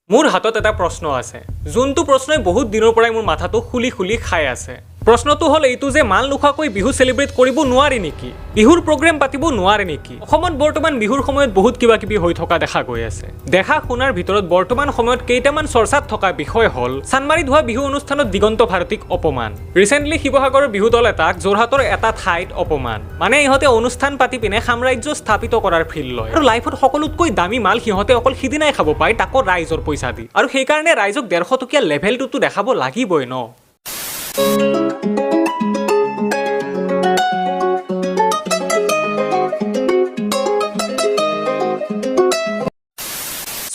মোৰ হাতত এটা প্ৰশ্ন আছে যোনটো প্ৰশ্নই বহুত দিনৰ পৰাই মোৰ মাথাটো খুলি খুলি খাই আছে প্ৰশ্নটো হল এইটো যে মাল নোখোৱাকৈ বিহু সেলিব্ৰেট কৰিব নোৱাৰি নেকি বিহুৰ প্ৰগ্ৰাম পাতিব নোৱাৰে নেকি অসমত বৰ্তমান বিহুৰ সময়ত বহুত কিবা কিবি হৈ থকা দেখা গৈ আছে দেখা শুনাৰ ভিতৰত বৰ্তমান সময়ত কেইটামান চৰ্চাত থকা বিষয় হল চানমাৰীত হোৱা বিহু অনুষ্ঠানত দিগন্ত ভাৰতীক অপমান ৰিসেন্টলি শিৱসাগৰৰ বিহু দল এটাক যোৰহাটৰ এটা ঠাইত অপমান মানে ইহঁতে অনুষ্ঠান পাতি পিনে সাম্ৰাজ্য স্থাপিত কৰাৰ ফিল লয় আৰু লাইফত সকলোতকৈ দামী মাল সিহঁতে অকল সিদিনাই খাব পায় তাকো ৰাইজৰ পইচা দি আৰু সেইকাৰণে ৰাইজক 150 টকীয়া লেভেলটোতো দেখাব লাগিবই ন So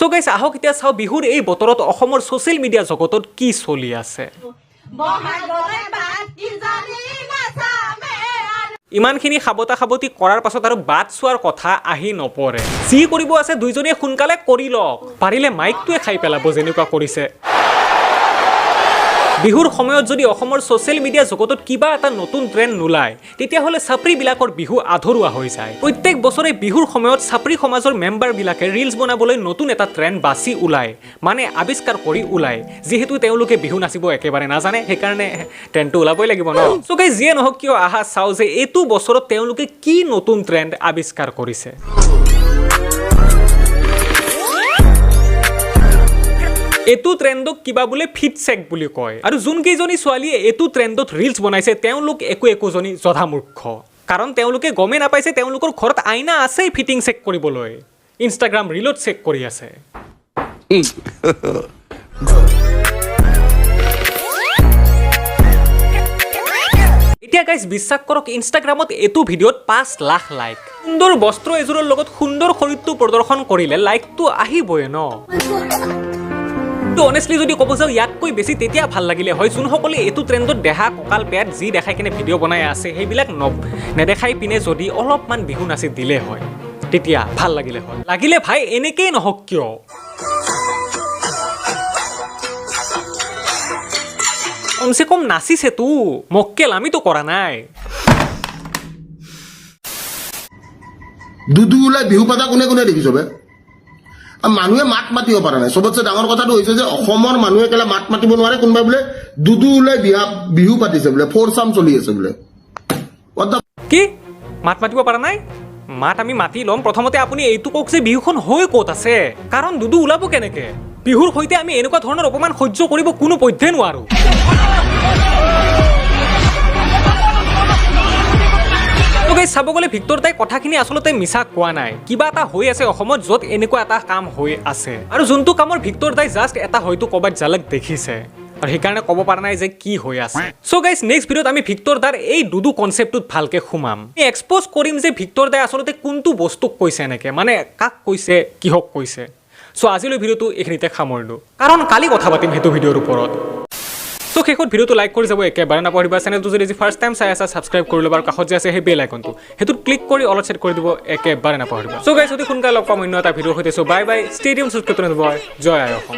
guys, ahok এতিয়া চাও বিহুৰ এই বতৰত অসমৰ সোশ্যাল মিডিয়া জগতত কি চলি আছে ইমানখিনি খাবতি কৰাৰ পাছত আৰু বাট চোৱাৰ কথা আহি নপৰে যি কৰিব আছে দুইজনে সোনকালে কৰি লওক পাৰিলে মাইকটোৱে খাই পেলাব যেনেকুৱা কৰিছে বিহুৰ সময়ত যদি অসমৰ সোশ্যাল মিডিয়া জগতত কিবা এটা নতুন ট্ৰেন্ড নোলায় তেতিয়া হলে ছাপ্ৰী বিলাকৰ বিহু আধৰুৱা হৈ যায় প্ৰত্যেক বছৰে বিহুৰ সময়ত ছাপ্ৰী সমাজৰ মেম্বাৰ বিলাকে ৰিলছ বনাবলৈ নতুন এটা ট্ৰেন্ড বাছি ওলায় মানে আৱিষ্কাৰ কৰি ওলায় যেহেতু তেওঁলোকে বিহু নাচিব একেবাৰে নাজানে সেইকাৰণে ট্ৰেন্ডটো ওলাবই লাগিব ন সো গাইস যিয়ে নহওক কিয় আহা চাও যে এইটো বছৰত তেওঁলোকে কি নতুন ট্ৰেন্ড আৱিষ্কাৰ কৰিছে এটো ট্ৰেন্ডক কিবা বলে ফিট চেক বুলি কয় আৰু যোন কেইজনী ছোৱালীয়ে এটো ট্ৰেন্ডত ৰিলছ বনাইছে তেওঁলোক একোজনী জধা মূৰ্খ কাৰণ তেওঁলোকে গমে নাপাইছে তেওঁলোকৰ ঘৰত আইনা আছে ফিটিং চেক কৰিবলৈ ইনষ্টাগ্ৰাম ৰিলত চেক কৰি আছে এতিয়া গাইস বিশ্বাস কৰক ইনষ্টাগ্ৰামত এটো ভিডিঅ'ত 5 লাখ লাইক সুন্দৰ বস্ত্ৰ এজোৰৰ লগত সুন্দৰ শৰীৰটো প্ৰদৰ্শন কৰিলে লাইকটো আহিবই ন তো অনেষ্টলি যদি ক'ব যাও ইয়াতকৈ বেছি তেতিয়া ভাল লাগিলে হয় যোনসকলে এইটো ট্ৰেন্ডত দেহা কঁকাল পেট যি দেখাই কিনে ভিডিঅ' বনাই আছে সেইবিলাক নেদেখাই পিনে যদি অলপমান বিহু নাচি দিলে হয় তেতিয়া ভাল লাগিলে হয় লাগিলে ভাই এনেকেই নহওক কিয় কমসে কম নাচিছে তো মক্কেল আমি তো কৰা নাই দুদু ওলাই বিহু পাতা কোনে কোনে দেখিছ বে মানুহে মাত মাতিব পৰা নাই সবতছে ডাঙৰ কথাটো হৈছে যে অসমৰ মানুহে কেলা মাত মাতিব নোৱাৰে কোনোবাই বোলে দুদু ওলাই বিহু পাতিছে বোলে ফ'ৰ চাম চলি আছে বোলে কি মাত মাতিব পৰা নাই মাত আমি মাতি লম প্ৰথমতে আপুনি এইটো কওক যে বিহুখন হৈ ক'ত আছে কাৰণ দুদু ওলাব কেনেকে বিহুৰ সৈতে আমি এনেকুৱা ধৰণৰ অপমান সহ্য কৰিব কোনো পধ্যে নোৱাৰো চাব গ'লে ভিক্টৰ দাই কথাখিনি আচলতে মিছা কোৱা নাই কিবা এটা হৈ আছে অসমত য'ত এনেকুৱা এটা কাম হৈ আছে আৰু যোনটো কামৰ ভিক্টৰ দাই জাষ্ট এটা হয়তো ক'বাত জালক দেখিছে আৰু সেইকাৰণে ক'ব পৰা নাই যে কি হৈ আছে সো গাইস নেক্সট ভিডিঅ'ত আমি ভিক্টৰ দাৰ এই দুদু কনচেপ্টটোত ভালকে সোমাম এক্সপ'জ কৰিম যে ভিক্টৰ দাই আচলতে কোনটো বস্তুক কৈছে এনেকে মানে কাক কৈছে কিহক কৈছে সো আজিলৈ ভিডিঅ'টো এইখিনিতে সামৰিলো কাৰণ কালি কথা পাতিম সেইটো ভিডিঅ'ৰ ওপৰত সো শেষত ভিডিঅ'টো লাইক কৰি যাব একেবাৰে নাপাহৰিবা চেনেলটো যদি ফাৰ্ষ্ট টাইম চাই আছা সাবস্ক্ৰাইব কৰি ল'বা আৰু কাষত যে আছে সেই বেল আইকনটো হেতুত ক্লিক কৰি অল সেট কৰি দিব একেবাৰে নাপাহৰিবা সো গাইস অতি সোনকালে লগ পাম অন্য এটা ভিডিঅ' সৈতে so bye bye stadium subscribe বয় জয় আই অসম